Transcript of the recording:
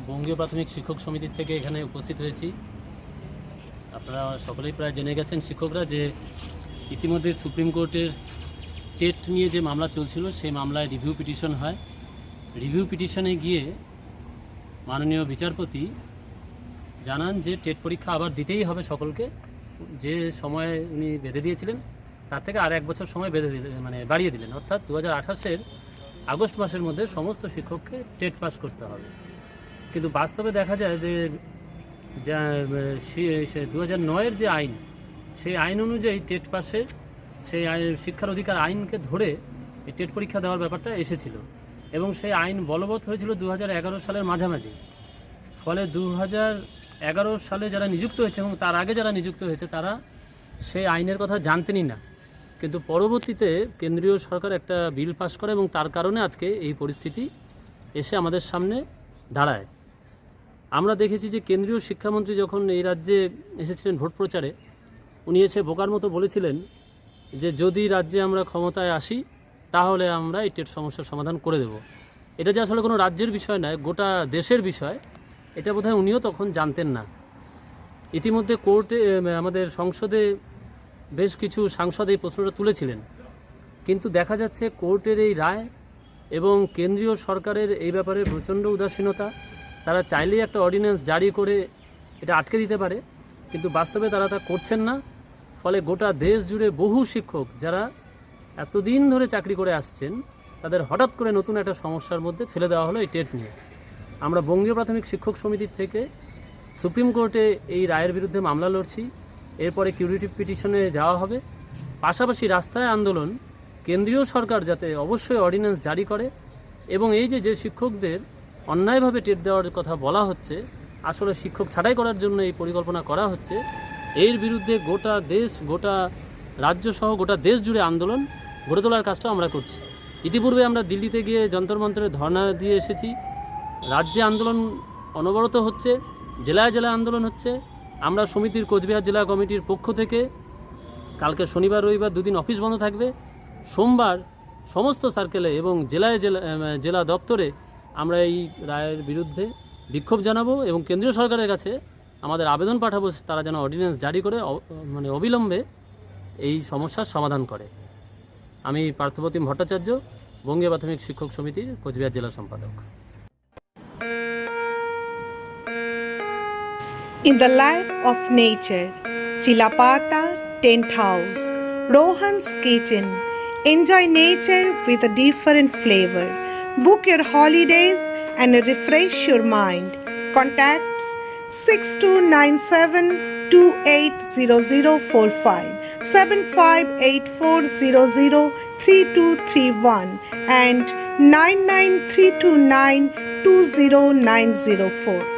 বঙ্গীয় প্রাথমিক শিক্ষক সমিতির থেকে এখানে উপস্থিত হয়েছি। আপনারা সকলেই প্রায় জেনে গেছেন শিক্ষকরা যে ইতিমধ্যে সুপ্রিম কোর্টের টেট নিয়ে যে মামলা চলছিল সেই মামলায় রিভিউ পিটিশন হয়। রিভিউ পিটিশনে গিয়ে মাননীয় বিচারপতি জানান যে টেট পরীক্ষা আবার দিতেই হবে সকলকে, যে সময় উনি বেঁধে দিয়েছিলেন তার থেকে আর 1 বছর সময় বাড়িয়ে দিলেন, অর্থাৎ 2028-এর আগস্ট মাসের মধ্যে সমস্ত শিক্ষককে টেট পাস করতে হবে। কিন্তু বাস্তবে দেখা যায় যে 2009-এর যে আইন, সেই আইন অনুযায়ী টেট পাসের সেই শিক্ষার অধিকার আইনকে ধরে এই টেট পরীক্ষা দেওয়ার ব্যাপারটা এসেছিল এবং সেই আইন বলবৎ হয়েছিল 2011 সালের মাঝামাঝি। ফলে 2011 সালে যারা নিযুক্ত হয়েছে এবং তার আগে যারা নিযুক্ত হয়েছে তারা সেই আইনের কথা জানতেনই না, কিন্তু পরবর্তীতে কেন্দ্রীয় সরকার একটা বিল পাস করে এবং তার কারণে আজকে এই পরিস্থিতি এসে আমাদের সামনে দাঁড়ায়। আমরা দেখেছি যে কেন্দ্রীয় শিক্ষামন্ত্রী যখন এই রাজ্যে এসেছিলেন ভোট প্রচারে, উনি এসে বোকার মতো বলেছিলেন যে যদি রাজ্যে আমরা ক্ষমতায় আসি তাহলে আমরা এই টেট সমস্যার সমাধান করে দেব। এটা যে আসলে কোনো রাজ্যের বিষয় নয়, গোটা দেশের বিষয়, এটা বোধহয় উনিও তখন জানতেন না। ইতিমধ্যে কোর্টে আমাদের সংসদে বেশ কিছু সাংসদ এই প্রশ্নটা তুলেছিলেন, কিন্তু দেখা যাচ্ছে কোর্টের এই রায় এবং কেন্দ্রীয় সরকারের এই ব্যাপারে প্রচণ্ড উদাসীনতা। তারা চাইলেই একটা অর্ডিন্যান্স জারি করে এটা আটকে দিতে পারে, কিন্তু বাস্তবে তারা তা করছেন না। ফলে গোটা দেশ জুড়ে বহু শিক্ষক যারা এতদিন ধরে চাকরি করে আসছেন তাদের হঠাৎ করে নতুন একটা সমস্যার মধ্যে ফেলে দেওয়া হলো এই টেট নিয়ে। আমরা বঙ্গীয় প্রাথমিক শিক্ষক সমিতির থেকে সুপ্রিম কোর্টে এই রায়ের বিরুদ্ধে মামলা লড়ছি, এরপরে কিউরেটিভ পিটিশনে যাওয়া হবে। পাশাপাশি রাস্তায় আন্দোলন, কেন্দ্রীয় সরকার যাতে অবশ্যই অর্ডিন্যান্স জারি করে এবং এই যে শিক্ষকদের অন্যায়ভাবে টেট দেওয়ার কথা বলা হচ্ছে, আসলে শিক্ষক ছাঁটাই করার জন্য এই পরিকল্পনা করা হচ্ছে, এর বিরুদ্ধে গোটা দেশ, গোটা রাজ্য সহ গোটা দেশ জুড়ে আন্দোলন গড়ে তোলার কাজটা আমরা করছি। ইতিপূর্বে আমরা দিল্লিতে গিয়ে যন্তর মন্ত্রে ধর্ণা দিয়ে এসেছি। রাজ্যে আন্দোলন অনবরত হচ্ছে, জেলায় জেলায় আন্দোলন হচ্ছে। আমরা সমিতির কোচবিহার জেলা কমিটির পক্ষ থেকে কালকে শনিবার রবিবার 2 দিন অফিস বন্ধ থাকবে। সোমবার সমস্ত সার্কেলে এবং জেলা দপ্তরে আমরা এই রায়ের বিরুদ্ধে বিক্ষোভ জানাবো এবং কেন্দ্রীয় সরকারের কাছে আমাদের আবেদন পাঠাবো তারা যেন অর্ডিন্যান্স জারি করে অবিলম্বে এই সমস্যার সমাধান করে। আমি পার্থপ্রতিম ভট্টাচার্য, বঙ্গীয় প্রাথমিক শিক্ষক সমিতির কোচবিহার জেলা সম্পাদক। In the light of nature, Chilapata Tent House, Rohan's Kitchen. Enjoy nature with a different flavor. Book your holidays and refresh your mind. Contacts 6297 280045, 758400 3231 and 99329 20904.